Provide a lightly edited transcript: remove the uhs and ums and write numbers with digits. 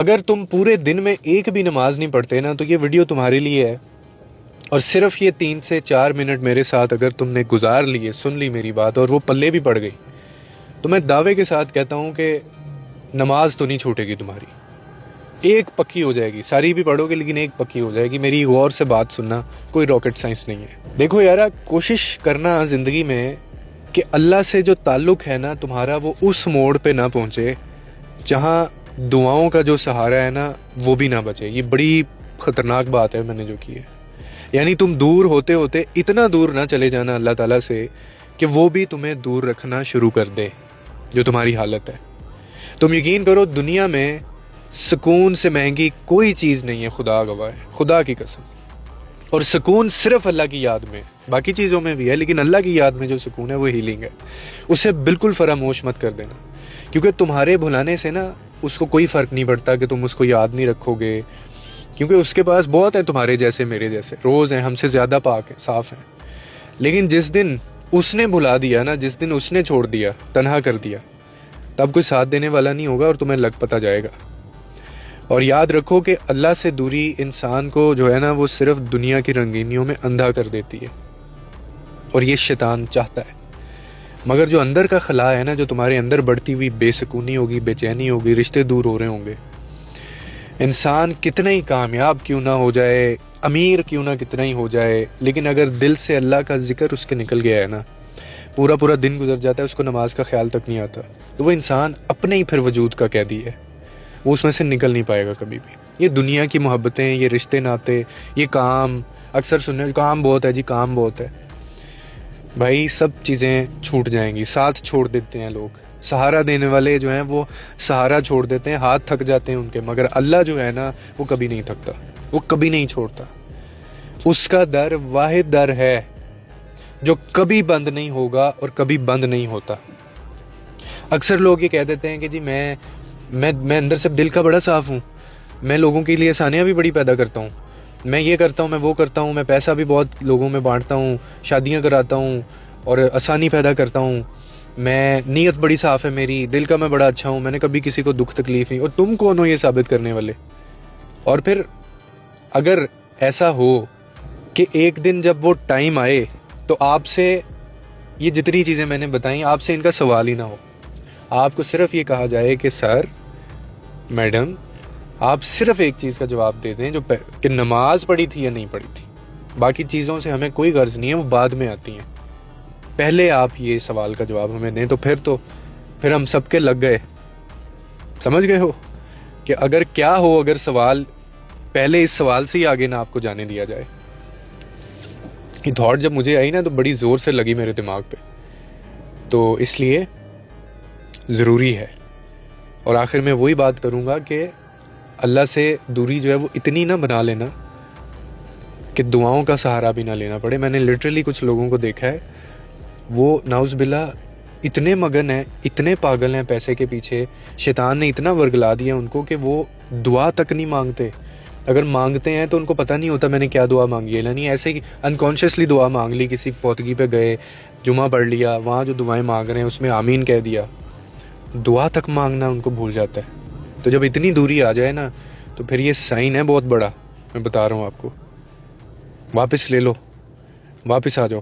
اگر تم پورے دن میں ایک بھی نماز نہیں پڑھتے نا تو یہ ویڈیو تمہارے لیے ہے. اور صرف یہ 3 سے 4 منٹ میرے ساتھ اگر تم نے گزار لیے، سن لی میری بات اور وہ پلے بھی پڑ گئی، تو میں دعوے کے ساتھ کہتا ہوں کہ نماز تو نہیں چھوٹے گی تمہاری. ایک پکی ہو جائے گی، ساری بھی پڑھو گے لیکن ایک پکی ہو جائے گی. میری غور سے بات سننا، کوئی راکٹ سائنس نہیں ہے. دیکھو یارا، کوشش کرنا زندگی میں کہ اللہ سے جو تعلق ہے نا تمہارا، وہ اس موڑ پہ نہ پہنچے جہاں دعاؤں کا جو سہارا ہے نا وہ بھی نہ بچے. یہ بڑی خطرناک بات ہے میں نے جو کی ہے. یعنی تم دور ہوتے ہوتے اتنا دور نہ چلے جانا اللہ تعالیٰ سے کہ وہ بھی تمہیں دور رکھنا شروع کر دے جو تمہاری حالت ہے. تم یقین کرو، دنیا میں سکون سے مہنگی کوئی چیز نہیں ہے، خدا گواہ ہے، خدا کی قسم. اور سکون صرف اللہ کی یاد میں، باقی چیزوں میں بھی ہے لیکن اللہ کی یاد میں جو سکون ہے وہ ہیلنگ ہے. اسے بالکل فراموش مت کر دینا، کیونکہ تمہارے بھلانے سے نا اس کو کوئی فرق نہیں پڑتا کہ تم اس کو یاد نہیں رکھو گے، کیونکہ اس کے پاس بہت ہیں تمہارے جیسے، میرے جیسے، روز ہیں، ہم سے زیادہ پاک ہیں، صاف ہیں. لیکن جس دن اس نے بھلا دیا نا، جس دن اس نے چھوڑ دیا، تنہا کر دیا، تب کوئی ساتھ دینے والا نہیں ہوگا اور تمہیں لگ پتہ جائے گا. اور یاد رکھو کہ اللہ سے دوری انسان کو جو ہے نا وہ صرف دنیا کی رنگینیوں میں اندھا کر دیتی ہے، اور یہ شیطان چاہتا ہے. مگر جو اندر کا خلا ہے نا، جو تمہارے اندر بڑھتی ہوئی بے سکونی ہوگی، بے چینی ہوگی، رشتے دور ہو رہے ہوں گے، انسان کتنا ہی کامیاب کیوں نہ ہو جائے، امیر کیوں نہ کتنا ہی ہو جائے، لیکن اگر دل سے اللہ کا ذکر اس کے نکل گیا ہے نا، پورا پورا دن گزر جاتا ہے، اس کو نماز کا خیال تک نہیں آتا، تو وہ انسان اپنے ہی پھر وجود کا قیدی ہے. وہ اس میں سے نکل نہیں پائے گا کبھی بھی. یہ دنیا کی محبتیں، یہ رشتے ناتے، یہ کام، اکثر سننے کام بہت ہے جی، کام بہت ہے. بھائی سب چیزیں چھوٹ جائیں گی، ساتھ چھوڑ دیتے ہیں لوگ، سہارا دینے والے جو ہیں وہ سہارا چھوڑ دیتے ہیں، ہاتھ تھک جاتے ہیں ان کے، مگر اللہ جو ہے نا وہ کبھی نہیں تھکتا، وہ کبھی نہیں چھوڑتا. اس کا در واحد در ہے جو کبھی بند نہیں ہوگا اور کبھی بند نہیں ہوتا. اکثر لوگ یہ کہہ دیتے ہیں کہ جی میں اندر سے دل کا بڑا صاف ہوں، میں لوگوں کے لیے آسانیاں بھی بڑی پیدا کرتا ہوں، میں یہ کرتا ہوں، میں وہ کرتا ہوں، میں پیسہ بھی بہت لوگوں میں بانٹتا ہوں، شادیاں کراتا ہوں اور آسانی پیدا کرتا ہوں، میں نیت بڑی صاف ہے میری، دل کا میں بڑا اچھا ہوں، میں نے کبھی کسی کو دکھ تکلیف نہیں. اور تم کون ہو یہ ثابت کرنے والے؟ اور پھر اگر ایسا ہو کہ ایک دن جب وہ ٹائم آئے تو آپ سے یہ جتنی چیزیں میں نے بتائیں، آپ سے ان کا سوال ہی نہ ہو، آپ کو صرف یہ کہا جائے کہ سر، میڈم، آپ صرف ایک چیز کا جواب دے دیں جو کہ نماز پڑھی تھی یا نہیں پڑھی تھی. باقی چیزوں سے ہمیں کوئی غرض نہیں ہے، وہ بعد میں آتی ہیں. پہلے آپ یہ سوال کا جواب ہمیں دیں، تو پھر ہم سب کے لگ گئے. سمجھ گئے ہو کہ اگر کیا ہو، اگر سوال پہلے اس سوال سے ہی آگے نہ آپ کو جانے دیا جائے. یہ تھاٹ جب مجھے آئی نا تو بڑی زور سے لگی میرے دماغ پہ، تو اس لیے ضروری ہے. اور آخر میں وہی بات کروں گا کہ اللہ سے دوری جو ہے وہ اتنی نہ بنا لینا کہ دعاؤں کا سہارا بھی نہ لینا پڑے. میں نے لٹرلی کچھ لوگوں کو دیکھا ہے، وہ نعوذ باللہ اتنے مگن ہیں، اتنے پاگل ہیں پیسے کے پیچھے، شیطان نے اتنا ورگلا دیا ان کو کہ وہ دعا تک نہیں مانگتے. اگر مانگتے ہیں تو ان کو پتہ نہیں ہوتا میں نے کیا دعا مانگی ہے. یعنی ایسے ہی انکانشیسلی دعا مانگ لی، کسی فوتگی پہ گئے، جمعہ پڑھ لیا، وہاں جو دعائیں مانگ رہے ہیں اس میں آمین کہہ دیا، دعا تک مانگنا ان کو بھول جاتا ہے. تو جب اتنی دوری آ جائے نا تو پھر یہ سائن ہے بہت بڑا، میں بتا رہا ہوں آپ کو. واپس لے لو، واپس آ جاؤ.